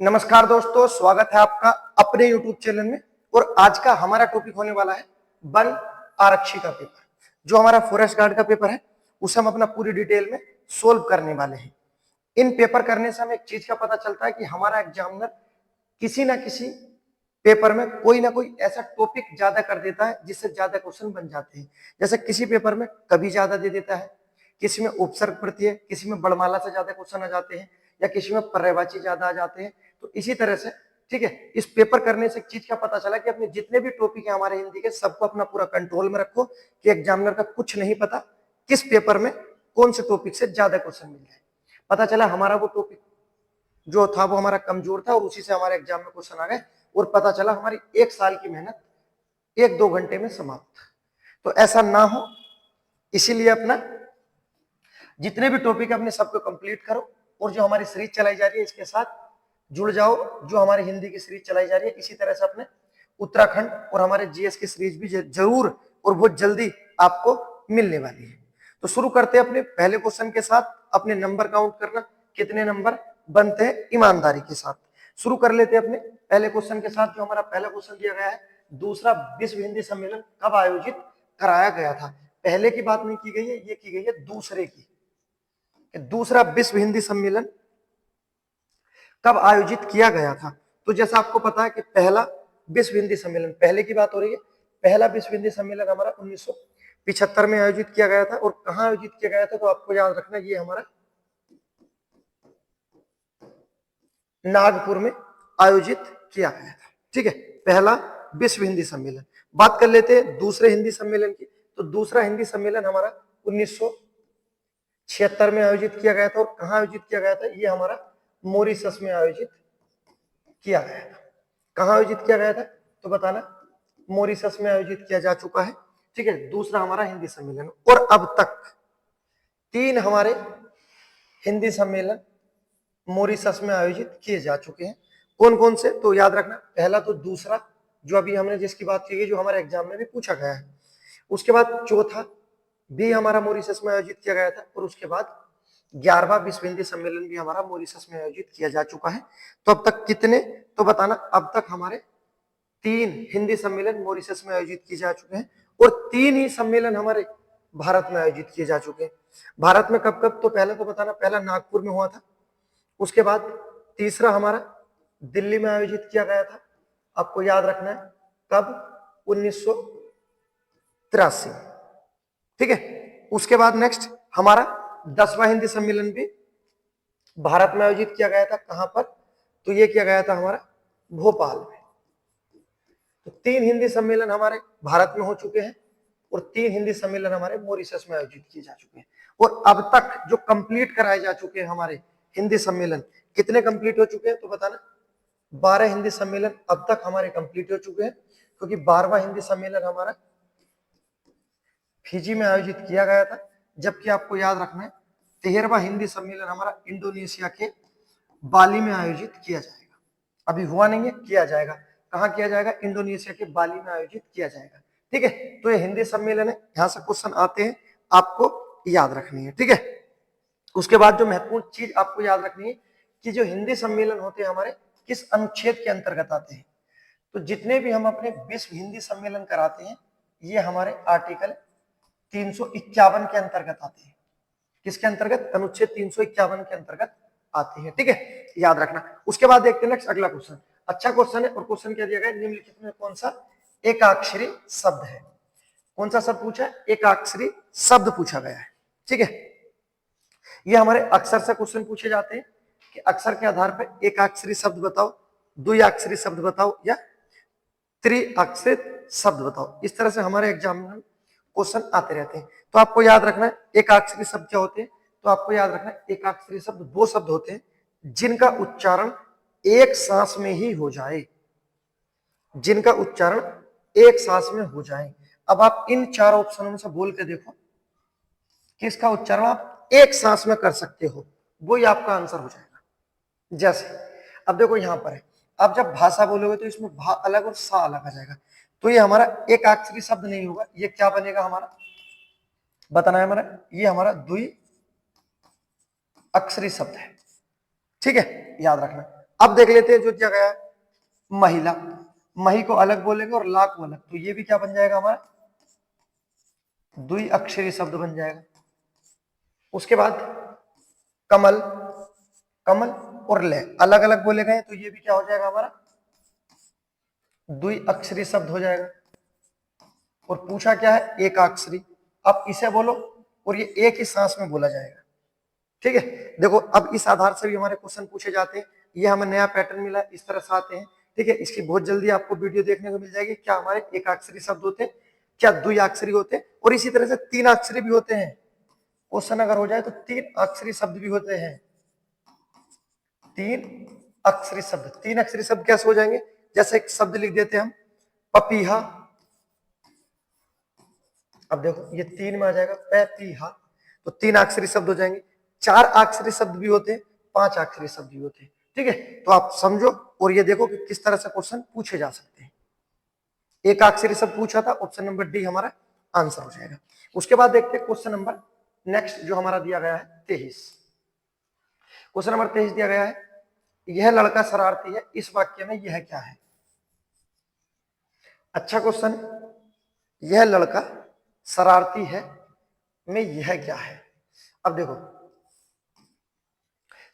नमस्कार दोस्तों, स्वागत है आपका अपने YouTube चैनल में। और आज का हमारा टॉपिक होने वाला है वन आरक्षी का पेपर। जो हमारा फॉरेस्ट गार्ड का पेपर है उसे हम अपना पूरी डिटेल में सोल्व करने वाले हैं। इन पेपर करने से हमें एक चीज का पता चलता है कि हमारा एग्जामिनर किसी ना किसी पेपर में कोई ना कोई ऐसा टॉपिक ज्यादा कर देता है जिससे ज्यादा क्वेश्चन बन जाते हैं। जैसे किसी पेपर में कभी ज्यादा दे देता है, किसी में उपसर्ग प्रत्यय, किसी में बड़माला से ज्यादा क्वेश्चन आ जाते हैं, या किसी में पर्यायवाची ज्यादा आ जाते हैं। तो इसी तरह से ठीक है, इस पेपर करने से एक चीज का पता चला कि अपने जितने भी टॉपिक है हमारे हिंदी के, सबको अपना पूरा कंट्रोल में रखो कि एग्जामिनर का कुछ नहीं पता किस पेपर में कौन से टॉपिक से ज्यादा क्वेश्चन मिल जाए। पता चला हमारा वो टॉपिक जो था वो हमारा कमजोर था और उसी से हमारे एग्जाम में क्वेश्चन आ गए, और पता चला हमारी एक साल की मेहनत एक दो घंटे में समाप्त। तो ऐसा ना हो, इसीलिए अपना जितने भी टॉपिक अपने सबको कंप्लीट करो, और जो हमारी सीरीज चलाई जा रही है इसके साथ जुड़ जाओ। जो हमारी हिंदी की सीरीज चलाई जा रही है, इसी तरह से अपने उत्तराखंड और हमारे जीएस की सीरीज भी जरूर और बहुत जल्दी आपको मिलने वाली है। तो शुरू करते हैं अपने पहले क्वेश्चन के साथ। अपने नंबर काउंट करना, कितने नंबर बनते हैं ईमानदारी के साथ। शुरू कर लेते हैं अपने पहले क्वेश्चन के साथ। जो हमारा पहला क्वेश्चन दिया गया है, दूसरा विश्व हिंदी सम्मेलन कब आयोजित कराया गया था। पहले की बात नहीं की गई है, ये की गई है दूसरे की। दूसरा विश्व हिंदी सम्मेलन कब आयोजित किया गया था। तो जैसा आपको पता है कि पहला विश्व हिंदी सम्मेलन, पहले की बात हो रही है, पहला विश्व हिंदी सम्मेलन हमारा 1975 में आयोजित किया गया था। और कहां आयोजित किया गया था, तो आपको याद रखना ये हमारा नागपुर में आयोजित किया गया था। ठीक है, पहला विश्व हिंदी सम्मेलन। बात कर लेते हैं दूसरे हिंदी सम्मेलन की। तो दूसरा हिंदी सम्मेलन हमारा 1976 में आयोजित किया गया था। और कहां आयोजित किया गया था, ये हमारा मॉरिशस में आयोजित किया गया था। कहां आयोजित किया गया था, तो बताना। मॉरिशस में आयोजित किया जा चुका है। ठीक है, दूसरा हमारा हिंदी सम्मेलन। और अब तक 3 हमारे हिंदी सम्मेलन मॉरिशस में आयोजित किए जा चुके हैं। कौन कौन से, तो याद रखना, पहला तो दूसरा जो अभी हमने जिसकी बात की गई, जो हमारे एग्जाम में भी पूछा गया है। उसके बाद चौथा भी हमारा मॉरिशस में आयोजित किया गया था। और उसके बाद 11वां विश्व हिंदी सम्मेलन भी हमारा मॉरिशस में आयोजित किया जा चुका है। तो अब तक कितने, तो बताना। अब तक हमारे 3 हिंदी सम्मेलन मॉरिशस में आयोजित किए जा चुके हैं, और 3 ही सम्मेलन हमारे भारत में आयोजित किए जा चुके हैं। भारत में कब कब, तो पहला तो बताना, पहला नागपुर में हुआ था। उसके बाद तीसरा हमारा दिल्ली में आयोजित किया गया था, आपको याद रखना है, कब, 1983। ठीक है, उसके बाद नेक्स्ट हमारा 10वां हिंदी सम्मेलन भी भारत में आयोजित किया गया था। कहां पर, तो ये किया गया था हमारा भोपाल में। तो 3 हिंदी सम्मेलन हमारे भारत में हो चुके हैं, और 3 हिंदी सम्मेलन हमारे मॉरिशस में आयोजित किए जा चुके हैं। और अब तक जो कंप्लीट कराए जा चुके हैं हमारे हिंदी सम्मेलन, कितने कंप्लीट हो चुके हैं, तो बताना। 12 हिंदी सम्मेलन अब तक हमारे कंप्लीट हो चुके हैं, क्योंकि 12वां हिंदी सम्मेलन हमारा फिजी में आयोजित किया गया था। जबकि आपको याद रखना है 13वां हिंदी सम्मेलन हमारा इंडोनेशिया के बाली में आयोजित किया जाएगा। अभी हुआ नहीं है, किया जाएगा। कहां किया जाएगा, इंडोनेशिया के बाली में आयोजित किया जाएगा। ठीक है, तो ये हिंदी सम्मेलन है, यहां से क्वेश्चन आते हैं, आपको याद रखनी है। ठीक है, उसके बाद जो महत्वपूर्ण चीज आपको याद रखनी है कि जो हिंदी सम्मेलन होते हैं हमारे किस अनुच्छेद के अंतर्गत आते हैं। तो जितने भी हम अपने विश्व हिंदी सम्मेलन कराते हैं, ये हमारे आर्टिकल 351 के अंतर्गत आते हैं। किसके अंतर्गत, अनुच्छेद 351 के अंतर्गत आते हैं। ठीक है, याद रखना। उसके बाद देखते हैं नेक्स्ट अगला क्वेश्चन। अच्छा क्वेश्चन है, और क्वेश्चन क्या दिया गया, निम्नलिखित में कौन सा एकाक्षरी शब्द है। कौन सा शब्द पूछा है, एकाक्षरी शब्द पूछा गया है। ठीक है, ये हमारे अक्षर से क्वेश्चन पूछे जाते हैं कि अक्षर के आधार पर एकाक्षरी शब्द बताओ, द्विअक्षरी शब्द बताओ, या त्रिअक्षरित शब्द बताओ। इस तरह से हमारे एग्जाम में क्वेश्चन आते रहते हैं। तो आपको याद रखना है एकाक्षरी शब्द क्या होते हैं। तो आपको याद रखना है एकाक्षरी शब्द वो शब्द होते हैं जिनका उच्चारण एक सांस में ही हो जाए, जिनका उच्चारण एक सांस में हो जाए। अब आप इन 4 ऑप्शनों में से बोल के देखो किसका उच्चारण आप एक सांस में कर सकते हो, वही आपका आंसर हो जाएगा। जैसे अब देखो यहां पर है, आप जब भाषा बोलोगे तो इसमें भा अलग और सा अलग आ जाएगा। तो ये हमारा एक अक्षरी शब्द नहीं होगा, ये क्या बनेगा हमारा, बताना है हमारा, ये हमारा द्वि अक्षरी शब्द है। ठीक है, याद रखना। अब देख लेते हैं जो दिया गया है महिला, मही को अलग बोलेंगे और ला को अलग, तो ये भी क्या बन जाएगा हमारा द्विअक्षरी शब्द बन जाएगा। उसके बाद कमल, कमल और ले अलग अलग बोले गए तो ये भी क्या हो जाएगा हमारा द्विअक्षरी शब्द हो जाएगा। और पूछा क्या है एकाक्षरी, अब इसे बोलो और ये एक ही सांस में बोला जाएगा। ठीक है, देखो अब इस आधार से भी हमारे क्वेश्चन पूछे जाते हैं, ये हमें नया पैटर्न मिला इस तरह से आते हैं। ठीक है, इसकी बहुत जल्दी आपको वीडियो देखने को मिल जाएगी, क्या हमारे एकाक्षरी शब्द होते हैं, क्या द्विअक्षरी होते हैं, और इसी तरह से तीन अक्षरी भी होते हैं। क्वेश्चन अगर हो जाए तो तीन अक्षरी शब्द भी होते हैं, तीन अक्षरी शब्द। तीन अक्षरी शब्द कैसे हो जाएंगे, जैसे एक शब्द लिख देते हैं हम पपीहा, अब देखो ये तीन में आ जाएगा पैपीहा, तो तीन अक्षरी शब्द हो जाएंगे। चार अक्षरी शब्द भी होते हैं, पांच अक्षरी शब्द भी होते हैं। ठीक है, तो आप समझो और ये देखो कि किस तरह से क्वेश्चन पूछे जा सकते हैं। एक अक्षरी शब्द पूछा था, ऑप्शन नंबर डी हमारा आंसर हो जाएगा। उसके बाद देखते हैं क्वेश्चन नंबर नेक्स्ट जो हमारा दिया गया है 23। क्वेश्चन नंबर 23 दिया गया है, यह लड़का शरारती है, इस वाक्य में यह क्या है। अच्छा क्वेश्चन, यह लड़का शरारती है में यह क्या है। अब देखो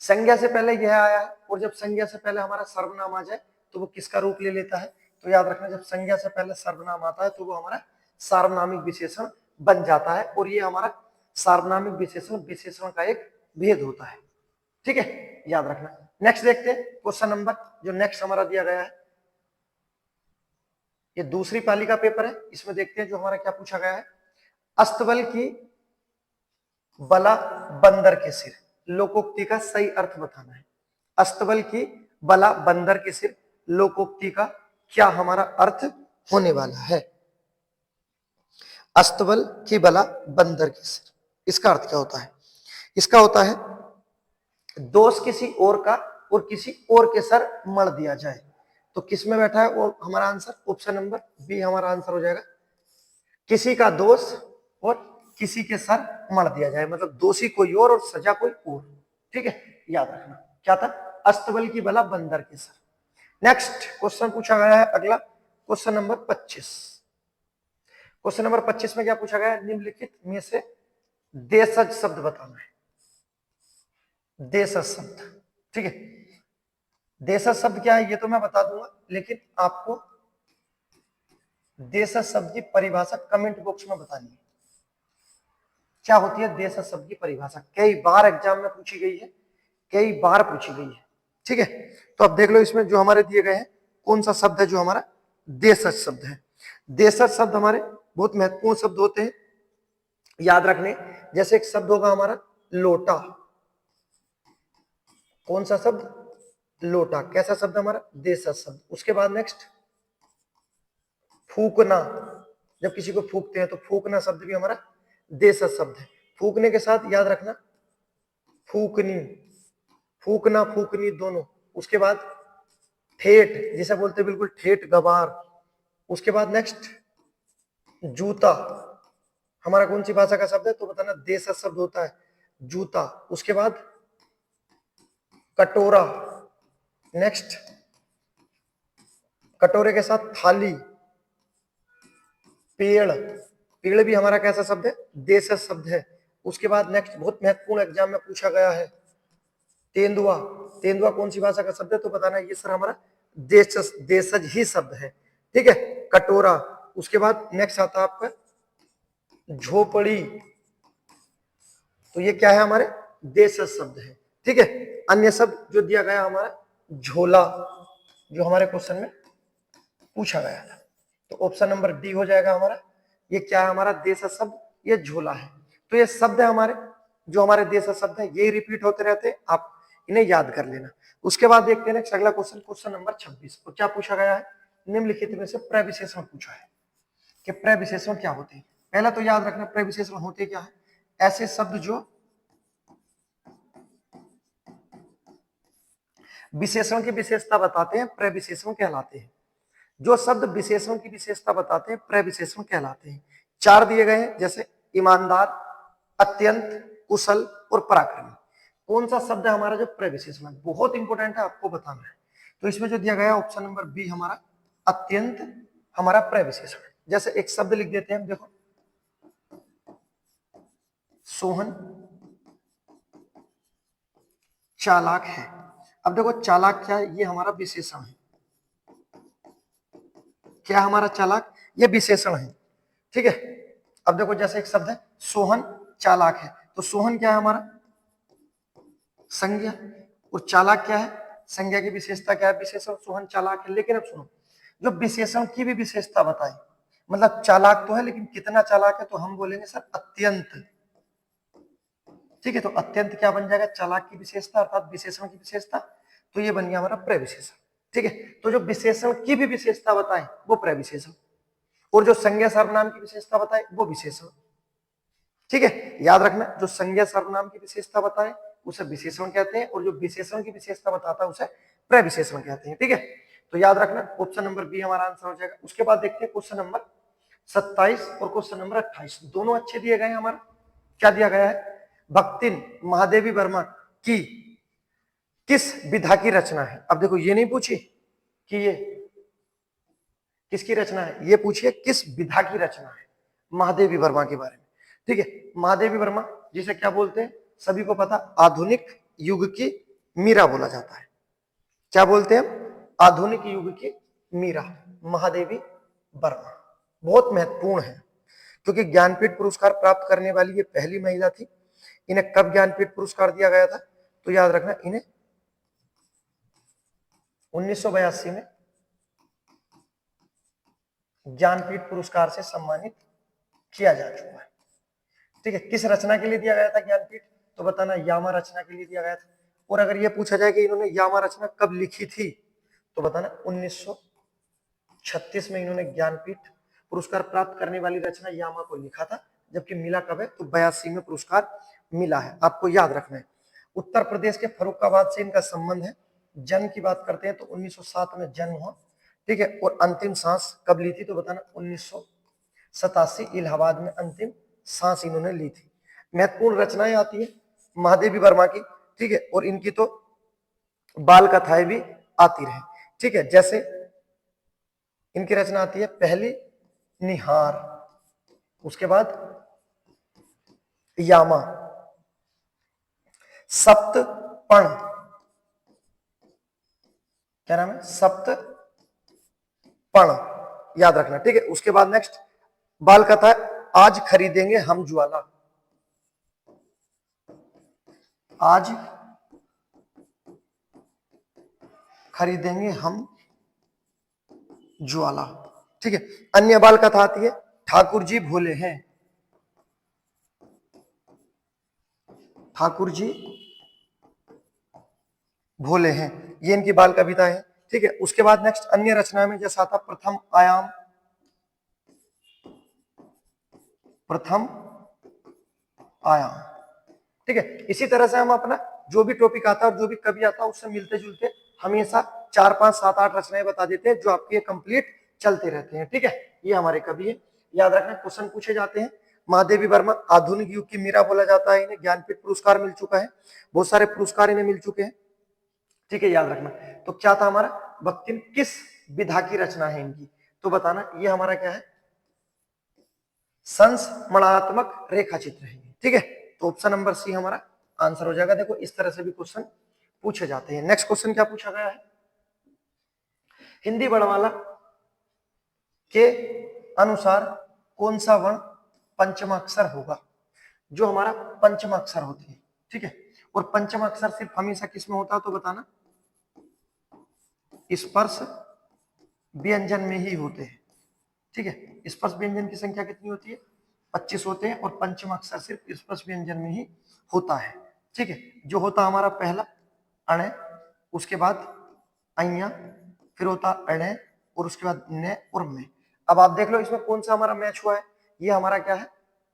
संज्ञा से पहले यह आया है, और जब संज्ञा से पहले हमारा सर्वनाम आ जाए तो वो किसका रूप ले लेता है, तो याद रखना जब संज्ञा से पहले सर्वनाम आता है तो वो हमारा सार्वनामिक विशेषण बन जाता है, और ये हमारा सार्वनामिक विशेषण विशेषण का एक भेद होता है। ठीक है, याद रखना। नेक्स्ट देखते हैं क्वेश्चन नंबर जो नेक्स्ट हमारा दिया गया है, ये दूसरी पाली का पेपर है, इसमें देखते हैं जो हमारा क्या पूछा गया है। अस्तबल की बला बंदर के सिर, लोकोक्ति का सही अर्थ बताना है। अस्तबल की बला बंदर के सिर, लोकोक्ति का क्या हमारा अर्थ होने वाला है। अस्तबल की बला बंदर के सिर, इसका अर्थ क्या होता है। इसका होता है दोष किसी और का और किसी और के सर मर दिया जाए, तो किस में बैठा है वो हमारा आंसर, ऑप्शन नंबर बी हमारा आंसर हो जाएगा। किसी का दोष और किसी के सर मर दिया जाए, मतलब दोषी कोई और सजा कोई और। ठीक है, याद रखना क्या था, अस्तबल की बला बंदर के सर। नेक्स्ट क्वेश्चन पूछा गया है अगला, क्वेश्चन नंबर 25। क्वेश्चन नंबर 25 में क्या पूछा गया है, निम्नलिखित में से देशज शब्द बताना है। देशज शब्द, ठीक है, देशज शब्द क्या है ये तो मैं बता दूंगा, लेकिन आपको देशज शब्द की परिभाषा कमेंट बॉक्स में बतानी है। क्या होती है देशज शब्द की परिभाषा, कई बार एग्जाम में पूछी गई है, कई बार पूछी गई है। ठीक है, तो अब देख लो इसमें जो हमारे दिए गए हैं कौन सा शब्द है जो हमारा देशज शब्द है। देशज शब्द हमारे बहुत महत्वपूर्ण शब्द होते हैं, याद रखने। जैसे एक शब्द होगा हमारा लोटा, कौन सा शब्द लोटा, कैसा शब्द हमारा देशज शब्द। उसके बाद नेक्स्ट फूकना, जब किसी को फूकते हैं तो फूकना शब्द भी हमारा देशज शब्द है। फूकने के साथ याद रखना फूकनी, फूकना फूकनी दोनों। उसके बाद ठेठ, जिसे बोलते हैं बिल्कुल ठेठ गवार। उसके बाद नेक्स्ट जूता, हमारा कौन सी भाषा का शब्द है तो बताना देशज शब्द होता है जूता। उसके बाद कटोरा, नेक्स्ट कटोरे के साथ थाली। पेड़, पेड़ भी हमारा कैसा शब्द है देशज शब्द है। उसके बाद नेक्स्ट बहुत महत्वपूर्ण एग्जाम में पूछा गया है तेंदुआ, तेंदुआ कौन सी भाषा का शब्द है तो बताना ये सर हमारा देशज देशज ही शब्द है। ठीक है, कटोरा। उसके बाद नेक्स्ट आता है आपका झोपड़ी, तो ये क्या है हमारे देशज शब्द है। ठीक है, अन्य शब्द जो दिया गया हमारा झोला, जो हमारे क्वेश्चन में पूछा गया था, तो ऑप्शन नंबर डी हो जाएगा हमारा। ये क्या है हमारा देशज शब्द, ये झोला है। तो ये शब्द है हमारे जो हमारे देशज शब्द है, ये रिपीट होते रहते हैं, आप इन्हें याद कर लेना। उसके बाद देखते हैं अगला क्वेश्चन, क्वेश्चन नंबर 26। तो क्या पूछा गया है, निम्नलिखित में से प्रविशेषण पूछा है कि प्रविशेषण क्या होते हैं। पहला तो याद रखना प्रविशेषण होते क्या है, ऐसे शब्द जो विशेषण की विशेषता बताते हैं प्रविशेषण कहलाते हैं। जो शब्द विशेषण की विशेषता बताते हैं प्रविशेषण कहलाते हैं। चार दिए गए हैं, जैसे ईमानदार, अत्यंत, कुशल और पराक्रमी। कौन सा शब्द है हमारा जो प्रविशेषण है, बहुत इंपॉर्टेंट है, आपको बताना है। तो इसमें जो दिया गया है ऑप्शन नंबर बी हमारा अत्यंत हमारा प्रविशेषण। जैसे एक शब्द लिख देते हैं, देखो सोहन चालाक है। अब देखो चालाक क्या है, ये हमारा विशेषण है। क्या हमारा चालाक, ये विशेषण है, ठीक है। अब देखो जैसे एक शब्द है सोहन चालाक है, तो सोहन क्या है हमारा संज्ञा, और चालाक क्या है संज्ञा की विशेषता क्या है विशेषण, सोहन चालाक है। लेकिन अब सुनो, जो विशेषण की भी विशेषता बताई, मतलब चालाक तो है लेकिन कितना चालाक है, तो हम बोलेंगे सर अत्यंत, ठीक है। तो अत्यंत क्या बन जाएगा, चालाक की विशेषता अर्थात विशेषण की विशेषता, तो ये बन गया हमारा प्रविशेषण, ठीक है। तो जो विशेषण की भी विशेषता बताए वो प्रविशेषण, और जो संज्ञा सर्वनाम की विशेषता बताए वो विशेषण, ठीक है। याद रखना, जो संज्ञा सर्वनाम की विशेषता बताए उसे विशेषण कहते हैं, और जो विशेषण की विशेषता बताता है उसे प्रविशेषण कहते हैं, ठीक है। तो याद रखना ऑप्शन नंबर बी हमारा आंसर हो जाएगा। उसके बाद देखते हैं क्वेश्चन नंबर 27 और क्वेश्चन नंबर 28, दोनों अच्छे दिए गए हैं हमारा। क्या दिया गया है, भक्तिन महादेवी वर्मा की किस विधा की रचना है। अब देखो ये नहीं पूछी कि ये किसकी रचना है, ये पूछिए किस विधा की रचना है महादेवी वर्मा के बारे में, ठीक है। महादेवी वर्मा जिसे क्या बोलते हैं, सभी को पता, आधुनिक युग की मीरा बोला जाता है। क्या बोलते हैं, आधुनिक युग की मीरा महादेवी वर्मा। बहुत महत्वपूर्ण है क्योंकि ज्ञानपीठ पुरस्कार प्राप्त करने वाली ये पहली महिला थी। इन्हें कब ज्ञानपीठ पुरस्कार दिया गया था, तो याद रखना इन्हें 1982 में ज्ञानपीठ पुरस्कार से सम्मानित किया जा चुका है, ठीक है। किस रचना के लिए दिया गया था ज्ञानपीठ, तो बताना यामा रचना के लिए दिया गया था। और अगर यह पूछा जाए कि इन्होंने यामा रचना कब लिखी थी, तो बताना 1936 में इन्होंने ज्ञानपीठ पुरस्कार प्राप्त करने वाली रचना यामा को लिखा था, जबकि मिला कब है, तो 82 में पुरस्कार मिला है, आपको याद रखना है। उत्तर प्रदेश के फर्रुखाबाद से इनका संबंध है। जन्म की बात करते हैं तो 1907 में जन्म हुआ, ठीक है। और अंतिम सांस कब ली थी, तो बताना 1987 इलाहाबाद में अंतिम सांस इन्होंने ली थी। महत्वपूर्ण रचनाएं आती है महादेवी वर्मा की, ठीक है। और इनकी तो बाल कथाएं भी आती रहे, ठीक है। जैसे इनकी रचना आती है पहली निहार, उसके बाद यामा, सप्तपण, क्या नाम है, सप्तपण, याद रखना, ठीक है। उसके बाद नेक्स्ट बाल कथा है आज खरीदेंगे हम ज्वाला, आज खरीदेंगे हम ज्वाला, ठीक है। अन्य बाल कथा आती है ठाकुर जी भोले हैं, ठाकुर जी भोले हैं, ये इनकी बाल कविता है, ठीक है। उसके बाद नेक्स्ट अन्य रचना में जैसा आता प्रथम आयाम, प्रथम आयाम, ठीक है। इसी तरह से हम अपना जो भी टॉपिक आता है और जो भी कवि आता है उससे मिलते जुलते हमेशा 4, 5, 7, 8 रचनाएं बता देते हैं जो आपके कंप्लीट चलते रहते हैं, ठीक है। ये हमारे कवि है, याद रखना क्वेश्चन पूछे जाते हैं। महादेवी वर्मा आधुनिक युग की मीरा बोला जाता है, इन्हें ज्ञानपीठ पुरस्कार मिल चुका है, बहुत सारे पुरस्कार इन्हें मिल चुके हैं, ठीक है। याद रखना, तो क्या था हमारा बख्तिन किस विधा की रचना है इनकी, तो बताना ये हमारा क्या है, संस्मरणात्मक रेखा चित्र है, ठीक है। तो ऑप्शन नंबर सी हमारा आंसर हो जाएगा। देखो इस तरह से भी क्वेश्चन पूछे जाते हैं। नेक्स्ट क्वेश्चन क्या पूछा गया है, हिंदी वर्णमाला के अनुसार कौन सा वर्ण पंचमाक्षर होगा, जो हमारा पंचमाक्षर होते हैं, ठीक है। और पंचमाक्षर सिर्फ हमेशा किस में होता है, तो बताना स्पर्श व्यंजन में ही होते हैं, ठीक है। स्पर्श व्यंजन की संख्या कितनी होती है, 25 होते हैं, और पंचम अक्षर सिर्फ स्पर्श व्यंजन में ही होता है, ठीक है। जो होता हमारा पहला अण, उसके बाद अइया, फिर होता अण, और उसके बाद न और में। अब आप देख लो इसमें कौन सा हमारा मैच हुआ है, ये हमारा क्या है,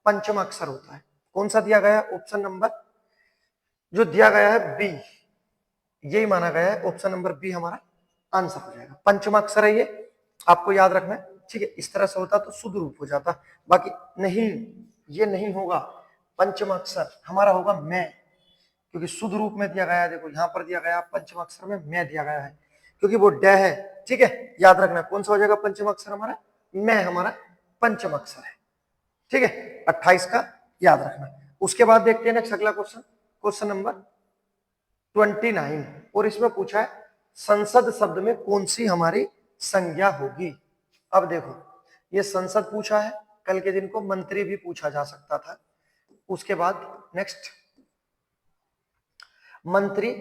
पंचम अक्षर होता है। कौन सा दिया गया है, ऑप्शन नंबर जो दिया गया है बी, यही माना गया है, ऑप्शन नंबर बी हमारा आंसर हो जाएगा। पंचम अक्षर है ये, आपको याद रखना है, ठीक है। इस तरह से होता तो शुद्ध रूप हो जाता, बाकी नहीं, ये नहीं होगा। पंचम अक्षर हमारा होगा मैं, क्योंकि शुद्ध रूप में दिया गया है। देखो यहाँ पर दिया गया पंचम अक्षर में मैं दिया गया है, क्योंकि वो ड है, ठीक है। याद रखना कौन सा हो जाएगा पंचम अक्षर हमारा, मैं हमारा पंचम अक्षर है, ठीक है। 28 का याद रखना। उसके बाद देखते हैं नेक्स्ट अगला क्वेश्चन, क्वेश्चन नंबर 29, और इसमें पूछा है संसद शब्द में कौन सी हमारी संज्ञा होगी। अब देखो ये संसद पूछा है, कल के दिन को मंत्री भी पूछा जा सकता था। उसके बाद नेक्स्ट मंत्री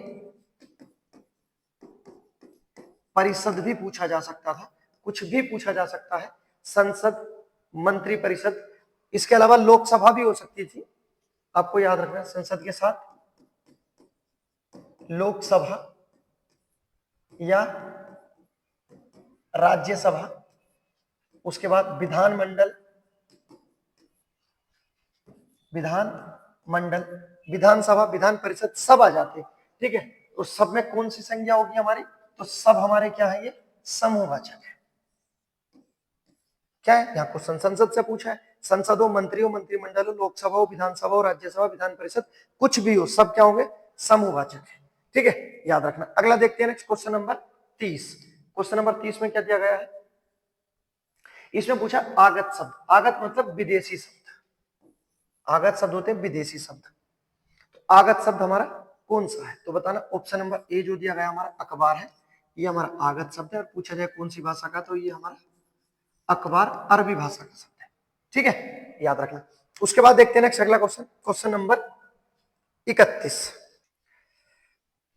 परिषद भी पूछा जा सकता था, कुछ भी पूछा जा सकता है। संसद, मंत्री परिषद, इसके अलावा लोकसभा भी हो सकती थी। आपको याद रखना संसद के साथ लोकसभा या राज्यसभा, उसके बाद विधानमंडल, विधानसभा, विधान परिषद सब आ जाते, ठीक है। तो सब में कौन सी संज्ञा होगी हमारी, तो सब हमारे क्या है, ये समूहवाचक है। क्या है यहाँ क्वेश्चन संसद से पूछा है, संसद हो, मंत्री हो, मंत्रिमंडल हो, लोकसभा हो, विधानसभा हो, राज्यसभा, विधान परिषद, कुछ भी हो, सब क्या होंगे, समूहवाचक है, ठीक है। याद रखना। अगला देखते हैं next question number 30। Question number 30 में क्या दिया गया है, इसमें पूछा आगत शब्द। आगत मतलब विदेशी शब्द, आगत शब्द होते हैं विदेशी शब्द। तो आगत शब्द हमारा कौन सा है, तो बताना। ऑप्शन नंबर ए जो दिया गया हमारा अखबार है, ये हमारा आगत शब्द है। और पूछा जाए कौन सी भाषा का, तो ये हमारा अखबार अरबी भाषा का शब्द है, ठीक है। याद रखना। उसके बाद देखते हैं नेक्स्ट अगला क्वेश्चन, क्वेश्चन नंबर 31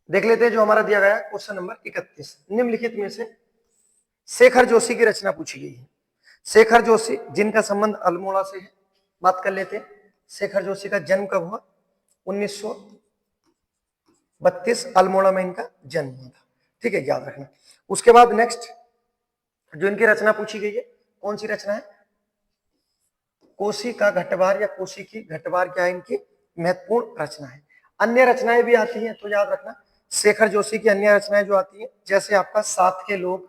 देख लेते हैं जो हमारा दिया गया क्वेश्चन नंबर 31। निम्नलिखित में से शेखर जोशी की रचना पूछी गई है। शेखर जोशी जिनका संबंध अल्मोड़ा से है, बात कर लेते हैं। शेखर जोशी का जन्म कब हुआ, 1932 अल्मोड़ा में इनका जन्म हुआ था, ठीक है। याद रखना। उसके बाद नेक्स्ट जो इनकी रचना पूछी गई है, कौन सी रचना है, कोसी का घटवार या कोसी की घटवार क्या है इनकी महत्वपूर्ण रचना है। अन्य रचनाएं भी आती हैं, तो याद रखना शेखर जोशी की अन्य रचनाएं जो आती हैं, जैसे आपका साथ के लोग,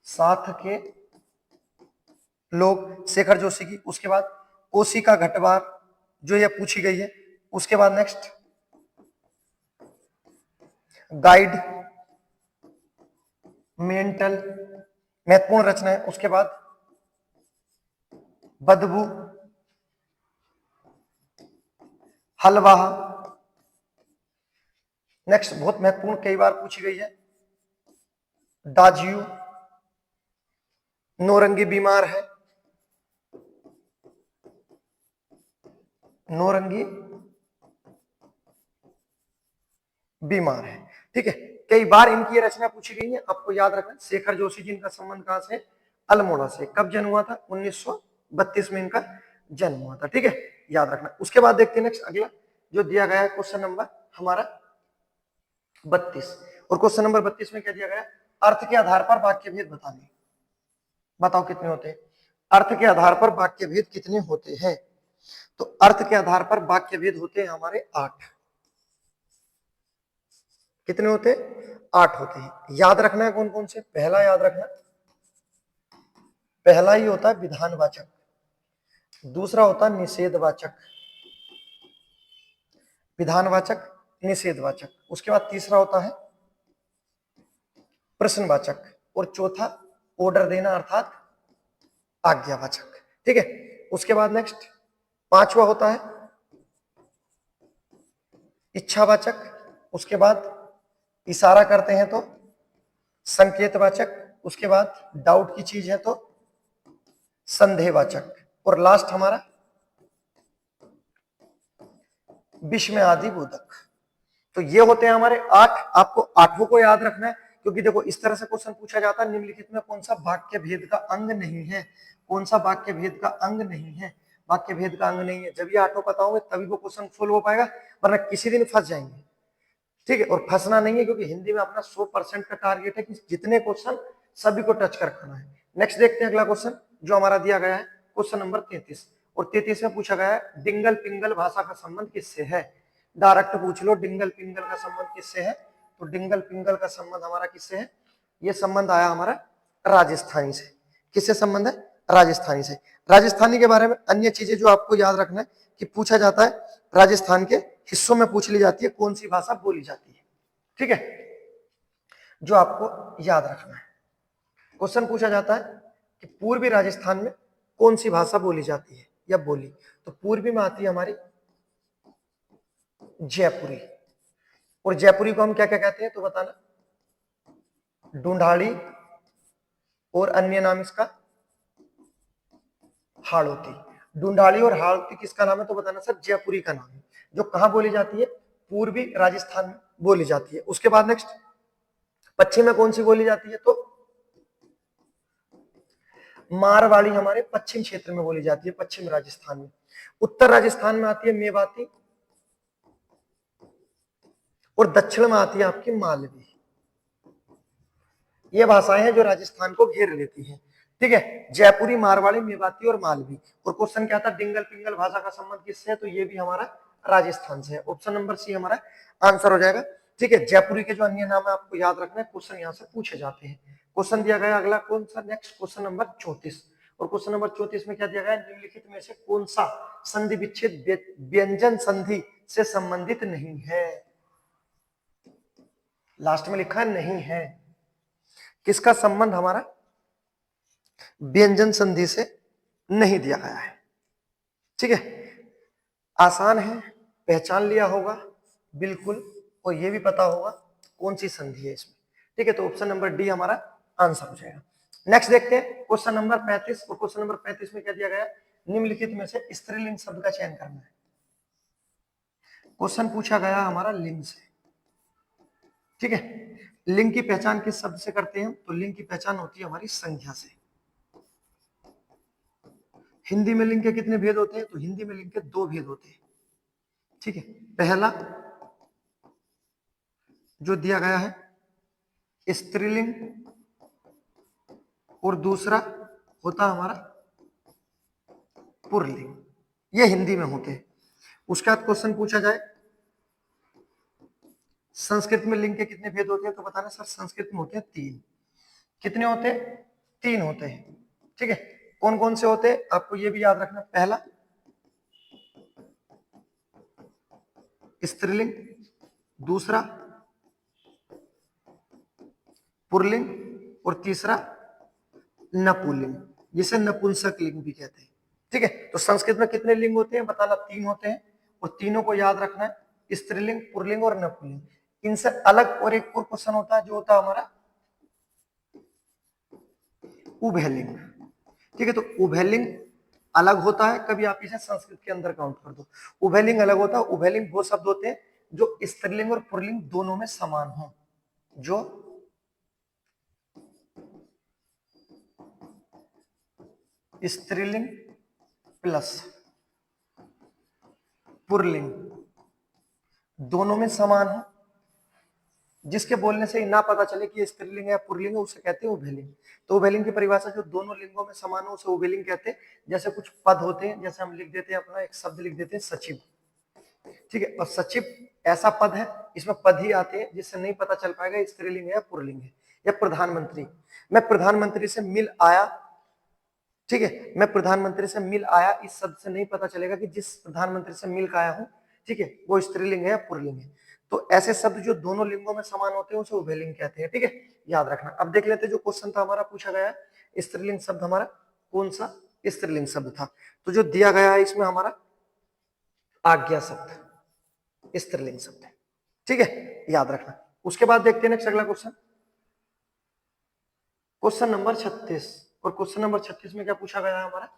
साथ के लोग शेखर जोशी की। उसके बाद कोसी का घटवार जो ये पूछी गई है। उसके बाद नेक्स्ट गाइड, मेंटल, महत्वपूर्ण रचना है। उसके बाद बदबू, हलवा, नेक्स्ट बहुत महत्वपूर्ण कई बार पूछी गई है दाजियू, नौरंगी बीमार है, नौरंगी बीमार है, ठीक है। कई बार इनकी ये रचना पूछी गई है। आपको याद रखना शेखर जोशी जी इनका संबंध कहां से, अल्मोड़ा से। कब जन्म हुआ था, 1932 में इनका जन्म हुआ था, ठीक है। याद रखना। उसके बाद देखते हैं नेक्स्ट अगला जो दिया गया है क्वेश्चन नंबर हमारा 32। और क्वेश्चन नंबर 32 में क्या दिया गया, अर्थ के आधार पर वाक्य भेद बताने। बताओ कितने होते हैं, अर्थ के आधार पर वाक्य भेद कितने होते हैं। तो अर्थ के आधार पर वाक्य भेद होते हैं हमारे 8। कितने होते हैं, 8 होते हैं। याद रखना है कौन कौन से, पहला याद रखना, पहला ही होता है विधानवाचक, दूसरा होता है निषेधवाचक, विधानवाचक, निषेधवाचक। उसके बाद तीसरा होता है प्रश्नवाचक, और चौथा ऑर्डर देना अर्थात आज्ञावाचक, ठीक है। उसके बाद नेक्स्ट पांचवा होता है इच्छावाचक। उसके बाद इशारा करते हैं तो संकेतवाचक। उसके बाद डाउट की चीज है तो संदेहवाचक। और लास्ट हमारा विस्मय आदि बोधक। तो ये होते हैं हमारे 8। आपको 8 को याद रखना है, क्योंकि देखो इस तरह से क्वेश्चन पूछा जाता है निम्नलिखित में कौन सा वाक्य भेद का अंग नहीं है, कौन सा वाक्य भेद का अंग नहीं है, वाक्य भेद का अंग नहीं है। जब ये 8 पता होंगे तभी वो क्वेश्चन फुल हो पाएगा, वरना किसी दिन फंस जाएंगे, ठीक है। और फंसना नहीं है, क्योंकि हिंदी में अपना 100% का टारगेट है कि जितने क्वेश्चन सभी को टच कर खाना है। नेक्स्ट देखते हैं अगला क्वेश्चन जो हमारा दिया गया है क्वेश्चन नंबर 33। और 33 में पूछा गया है डिंगल पिंगल भाषा का संबंध किससे है। डायरेक्ट पूछ लो डिंगल पिंगल का संबंध किससे है, तो डिंगल पिंगल का संबंध हमारा किससे है, ये संबंध आया हमारा राजस्थानी से। किससे संबंध है, राजस्थानी से। राजस्थानी के बारे में अन्य चीजें जो आपको याद रखना है कि पूछा जाता है राजस्थान के हिस्सों में पूछ ली जाती है कौन सी भाषा बोली जाती है, ठीक है। जो आपको याद रखना है। क्वेश्चन पूछा जाता है कि पूर्वी राजस्थान में कौन सी भाषा बोली जाती है या बोली, तो पूर्वी में आती है हमारी जयपुरी। और जयपुरी को हम क्या क्या कहते हैं तो बताना, ढूंढाड़ी, और अन्य नाम इसका हाड़ौती। ढूंढाड़ी और हाड़ौती किसका नाम है तो बताना सर, जयपुरी का नाम है, जो कहां बोली जाती है, पूर्वी राजस्थान में बोली जाती है। उसके बाद नेक्स्ट, पश्चिम में कौन सी बोली जाती है तो मारवाड़ी हमारे पश्चिम क्षेत्र में बोली जाती है, पश्चिम राजस्थान में। उत्तर राजस्थान में आती है मेवाती, और दक्षिण में आती है आपकी मालवी। ये भाषाएं हैं जो राजस्थान को घेर लेती हैं, ठीक है, जयपुरी, मारवाड़ी, मेवाती और मालवी। और क्वेश्चन क्या था, डिंगल पिंगल भाषा का संबंध किससे है, तो ये भी हमारा राजस्थान से है। ऑप्शन नंबर सी हमारा आंसर हो जाएगा, ठीक है। जयपुरी के जो अन्य नाम है आपको याद रखना है, क्वेश्चन यहाँ से पूछे जाते हैं। क्वेश्चन दिया गया अगला कौन सा, नेक्स्ट क्वेश्चन नंबर 34। और क्वेश्चन नंबर 34 में क्या दिया गया, निम्नलिखित में से कौन सा संधि विच्छेद व्यंजन संधि से संबंधित नहीं है। लास्ट में लिखा है नहीं है, किसका संबंध हमारा व्यंजन संधि से नहीं दिया गया है, ठीक है। आसान है, पहचान लिया होगा बिल्कुल, और ये भी पता होगा कौन सी संधि है इसमें, ठीक है। तो ऑप्शन नंबर डी हमारा आंसर हो जाएगा। नेक्स्ट देखते हैं क्वेश्चन नंबर 35। और क्वेश्चन नंबर 35 में क्या दिया गया, निम्नलिखित में से स्त्रीलिंग शब्द का चयन करना है। क्वेश्चन पूछा गया हमारा लिंग से, ठीक है। लिंग की पहचान किस शब्द से करते हैं, तो लिंग की पहचान होती है हमारी संख्या से। हिंदी में लिंग के कितने भेद होते हैं, तो हिंदी में लिंग के 2 भेद होते हैं, ठीक है। पहला जो दिया गया है स्त्रीलिंग, और दूसरा होता हमारा पुल्लिंग, ये हिंदी में होते हैं। उसके बाद क्वेश्चन पूछा जाए संस्कृत में लिंग के कितने भेद होते हैं, तो बताना सर, संस्कृत में होते हैं 3। कितने होते हैं, 3 होते हैं, ठीक है। कौन कौन से होते हैं आपको ये भी याद रखना, पहला स्त्रीलिंग, दूसरा पुल्लिंग, और तीसरा नपुंसक, जिसे नपुंसक लिंग भी कहते हैं, ठीक है। तो संस्कृत में कितने लिंग होते हैं बताना, 3 होते हैं, और तीनों को याद रखना है, स्त्रीलिंग, पुल्लिंग और नपुंसक। इनसे अलग और एक और क्वेश्चन होता है जो होता है हमारा उभयलिंग, ठीक है। तो उभयलिंग अलग होता है, कभी आप इसे संस्कृत के अंदर काउंट कर दो। उभयलिंग अलग होता है, उभयलिंग वो शब्द होते हैं जो स्त्रीलिंग और पुल्लिंग दोनों में समान हो, जो स्त्रीलिंग प्लस पुल्लिंग दोनों में समान हो, जिसके बोलने से ना पता चले कि ये स्त्रीलिंग है या पुल्लिंग है, उसे कहते हैं उभयलिंग। तो उभयलिंग की परिभाषा जो दोनों लिंगों में समान हो उसे उभयलिंग कहते हैं। जैसे कुछ पद होते हैं, जैसे हम लिख देते हैं अपना एक शब्द लिख देते हैं सचिव, ठीक है। और सचिव ऐसा पद है, इसमें पद ही आते हैं जिससे नहीं पता चल पाएगा स्त्रीलिंग है या पुल्लिंग है। या प्रधानमंत्री, मैं प्रधानमंत्री से मिल आया, ठीक है, मैं प्रधानमंत्री से मिल आया, इस शब्द से नहीं पता चलेगा कि जिस प्रधानमंत्री से मिल आया हूं, ठीक है, वो स्त्रीलिंग है या पुल्लिंग है। तो ऐसे शब्द जो दोनों लिंगों में समान होते हैं उसे उभयलिंग कहते हैं, ठीक है, याद रखना। अब देख लेते हैं जो क्वेश्चन था हमारा पूछा गया स्त्रीलिंग शब्द हमारा कौन सा स्त्रीलिंग शब्द था। तो जो दिया गया है इसमें हमारा आज्ञा शब्द स्त्रीलिंग शब्द है, ठीक है, याद रखना। उसके बाद देखते हैं नेक्स्ट अगला क्वेश्चन, क्वेश्चन नंबर 36। और क्वेश्चन नंबर 36 में क्या पूछा गया है हमारा,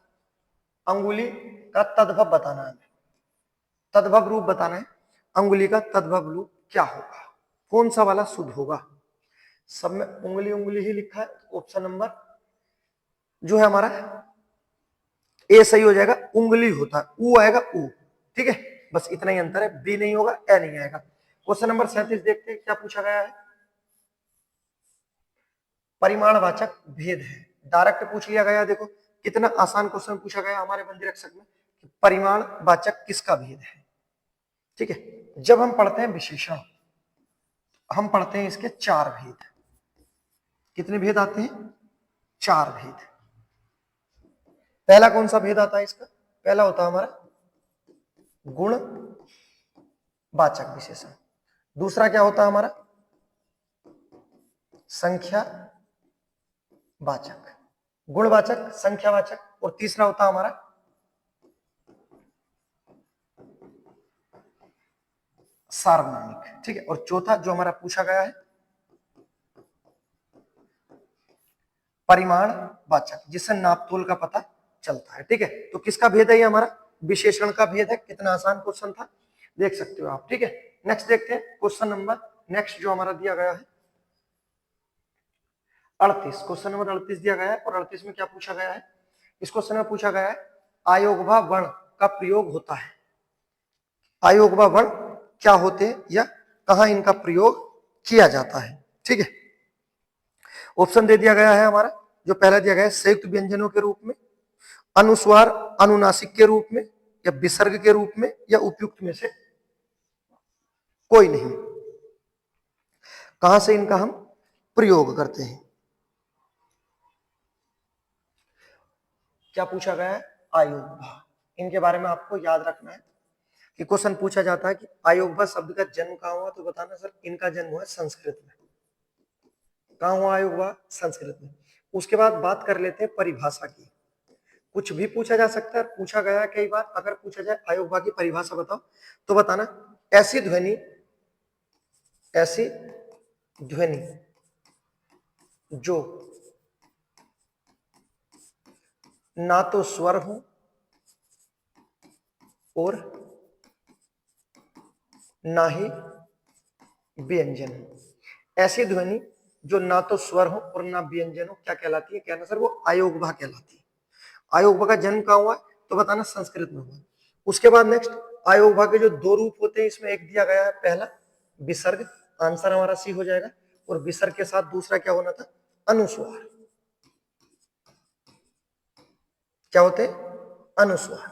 अंगुली का तद्भव बताना है, तद्भव रूप बताना है। अंगुली का तद्भव रूप क्या होगा, कौन सा वाला शुद्ध होगा। सब में उंगली उंगली ही लिखा है, ऑप्शन नंबर जो है हमारा ए सही हो जाएगा, उंगली होता है, ऊ आएगा ऊ, ठीक है, बस इतना ही अंतर है, बी नहीं होगा, ए नहीं आएगा। क्वेश्चन नंबर 37 देखते हैं क्या पूछा गया है, परिमाणवाचक भेद है। डायरेक्ट पूछ लिया गया, देखो कितना आसान क्वेश्चन पूछा गया हमारे बंदी रक्षक में, परिमाणवाचक किसका भेद है, ठीक है। जब हम पढ़ते हैं विशेषण, हम पढ़ते हैं इसके 4 भेद, कितने भेद आते हैं, 4 भेद। पहला कौन सा भेद आता है इसका, पहला होता है हमारा गुण वाचक विशेषण। दूसरा क्या होता है हमारा संख्या वाचक, गुणवाचक, संख्यावाचक, और तीसरा होता हमारा सार्वनामिक। ठीक है, और चौथा जो हमारा पूछा गया है परिमाण वाचक, जिससे नापतोल का पता चलता है। ठीक है, तो किसका भेद है ये हमारा विशेषण का भेद है। कितना आसान क्वेश्चन था, देख सकते हो आप। ठीक है, नेक्स्ट देखते हैं क्वेश्चन नंबर नेक्स्ट जो हमारा दिया गया है 38। क्वेश्चन नंबर 38 दिया गया है, और 38 में क्या पूछा गया है, इस क्वेश्चन में पूछा गया है अयोगवा वर्ण का प्रयोग होता है। अयोगवा वर्ण क्या होते हैं या कहां इनका प्रयोग किया जाता है। ठीक है, ऑप्शन दे दिया गया है हमारा, जो पहला दिया गया है संयुक्त व्यंजनों के रूप में, अनुस्वार अनुनासिक के रूप में, या विसर्ग के रूप में, या उपयुक्त में से कोई नहीं। कहां से इनका हम प्रयोग करते हैं। क्या पूछा गया है, अयोगवा। इनके बारे में आपको याद रखना है कि क्वेश्चन पूछा जाता है कि अयोगवा शब्द का जन्म कहां हुआ, तो बताना सर इनका जन्म हुआ संस्कृत में। कहां हुआ अयोगवा, संस्कृत में। उसके बाद बात कर लेते हैं परिभाषा की। कुछ भी पूछा जा सकता है, पूछा गया कई बार। अगर पूछा जाए अयोगवा की परिभाषा बताओ, तो बताना ऐसी ध्वनि जो ना तो स्वर हो और ना ही व्यंजन हो। ऐसी ध्वनि जो ना तो स्वर हो और ना व्यंजन हो, क्या कहलाती है, कहना सर वो अयोगवा कहलाती है। अयोगवा का जन्म कहां हुआ, तो बताना संस्कृत में हुआ। उसके बाद नेक्स्ट अयोगवा के जो दो रूप होते हैं, इसमें एक दिया गया है पहला विसर्ग, आंसर हमारा सी हो जाएगा। और विसर्ग के साथ दूसरा क्या होना था, अनुस्वार। क्या होते हैं, अनुस्वार।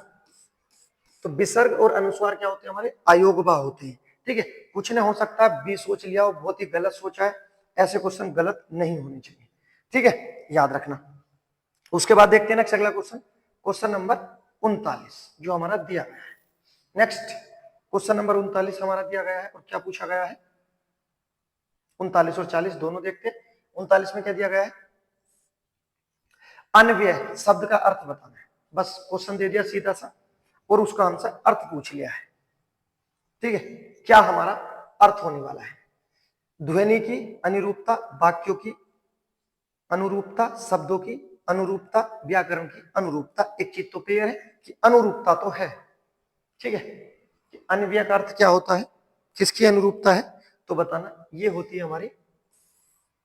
तो विसर्ग और अनुस्वार क्या होते हैं, हमारे अयोगवा होते हैं। ठीक है, कुछ ने हो सकता है बी सोच लिया हो, बहुत ही गलत सोचा है। ऐसे क्वेश्चन गलत नहीं होने चाहिए। ठीक है, याद रखना। उसके बाद देखते हैं नेक्स्ट अगला क्वेश्चन, क्वेश्चन नंबर 39 जो हमारा दिया गया है। नेक्स्ट क्वेश्चन नंबर 39 हमारा दिया गया है, और क्या पूछा गया है, 39 और 40 दोनों देखते हैं। 39 में क्या दिया गया है, अन्व्यय शब्द का अर्थ बताना है। बस क्वेश्चन दे दिया सीधा सा, और उसका आंसर अर्थ पूछ लिया है। ठीक है, क्या हमारा अर्थ होने वाला है, ध्वनि की अनुरूपता, वाक्यों की अनुरूपता, शब्दों की अनुरूपता, व्याकरण की अनुरूपता। एक चीज तो क्लियर है कि अनुरूपता तो है। ठीक है, अन्वय का अर्थ क्या होता है, किसकी अनुरूपता है, तो बताना ये होती है हमारी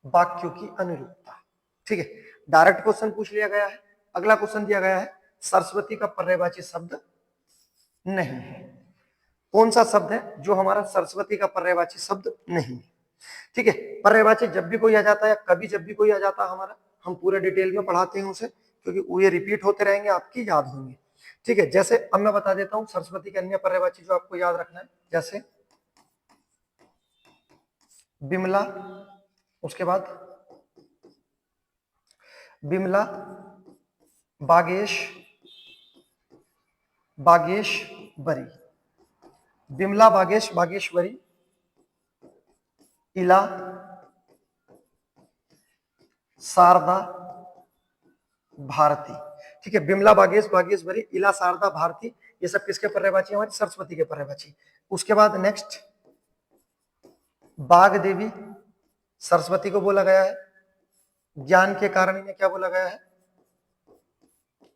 वाक्यों की अनुरूपता। ठीक है, डायरेक्ट क्वेश्चन पूछ लिया गया है। अगला क्वेश्चन दिया गया है सरस्वती का पर्यायवाची शब्द नहीं है। कौन सा शब्द है जो हमारा सरस्वती का पर्यायवाची शब्द नहीं है। ठीक है, पर्यायवाची जब भी कोई आ जाता है, कभी जब भी कोई आ जाता है हमारा, हम पूरे डिटेल में पढ़ाते हैं उसे, क्योंकि वो ये रिपीट होते रहेंगे, आपकी याद होंगे। ठीक है, जैसे अब मैं बता देता हूं सरस्वती के अन्य पर्यायवाची जो आपको याद रखना है, जैसे बिमला, उसके बाद बिमला, बागेश, बागेश्वरी, बिमला, बागेश, बागेश्वरी, इला, शारदा, भारती। ठीक है, बिमला, बागेश, बागेश्वरी, इला, शारदा, भारती, ये सब किसके पर्यायवाची है, हमारी सरस्वती के पर्यायवाची। उसके बाद नेक्स्ट बाग देवी, सरस्वती को बोला गया है। ज्ञान के कारण इन्हें क्या बोला गया है,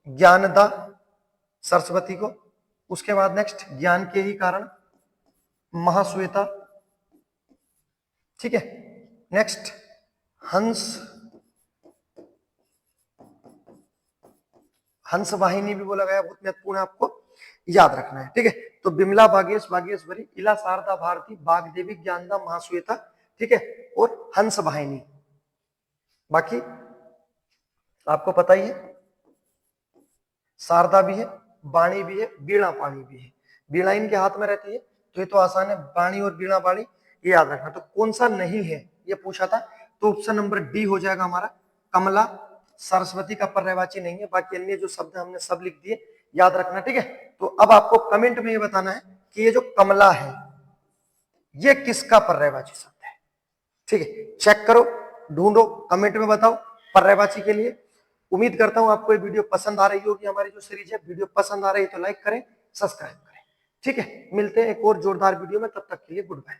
ज्ञानदा, सरस्वती को। उसके बाद नेक्स्ट ज्ञान के ही कारण महाश्वेता। ठीक है, नेक्स्ट हंस, हंस वाहिनी भी बोला गया, बहुत महत्वपूर्ण है, आपको याद रखना है। ठीक है, तो बिमला, बागेश, बागेश्वरी, इला, शारदा, भारती, बाग देवी, ज्ञानदा, महाश्वेता। ठीक है, और हंस वाहिनी। बाकी आपको पता ही है, शारदा भी है, वाणी भी है, वीणा पाणी भी है। वीणा इनके हाथ में रहती है, तो ये तो आसान है, वाणी और वीणा पाणी, ये याद रखना। तो कौन सा नहीं है ये पूछा था, तो ऑप्शन नंबर डी हो जाएगा हमारा, कमला। सरस्वती का पर्यायवाची नहीं है, बाकी अन्य जो शब्द हमने सब लिख दिए, याद रखना। ठीक है, तो अब आपको कमेंट में ये बताना है कि ये जो कमला है ये किसका पर्यायवाची शब्द है। ठीक है, चेक करो, ढूंढो, कमेंट में बताओ पर्यायवाची के लिए। उम्मीद करता हूं आपको ये वीडियो पसंद आ रही होगी। हमारी जो सीरीज है, वीडियो पसंद आ रही है तो लाइक करें, सब्सक्राइब करें। ठीक है, मिलते हैं एक और जोरदार वीडियो में, तब तक के लिए गुड बाय।